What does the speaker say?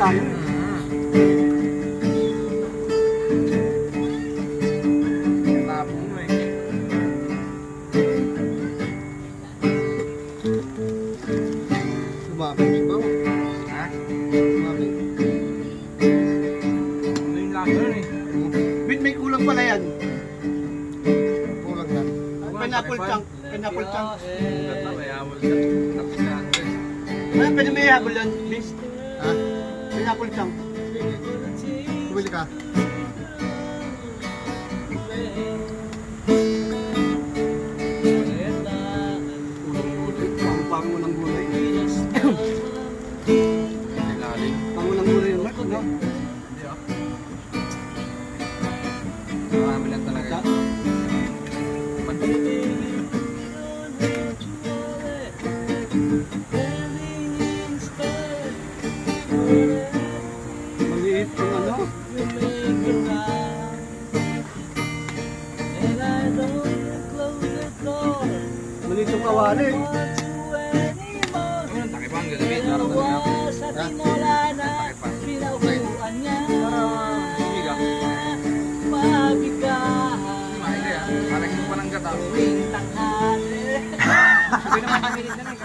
tayo. Tapo mo eh. Sumabit ba? Ha? Sumabit. Ano yung laso nun eh? Bit, may kulang pala yan. Kulang na. Pineapple chunk. Pineapple chunk. Ugat na, may habol ka. Tapos ka, Andres. Ano, pwede may habol yan, Bis? Ha? Pineapple chunk. Bumili ka. Pango ng gulay. Ilalim. Pango ng gulay yun, Mark, no? Hindi ah. Marami lang talaga yun. Maliit yung ano. Maliit yung kawali. Ayun, takipang gagamit. Para talaga. Takipang. Biga. Mahiga yan. Parang yung panang gata. Sabi naman ang minit na eh.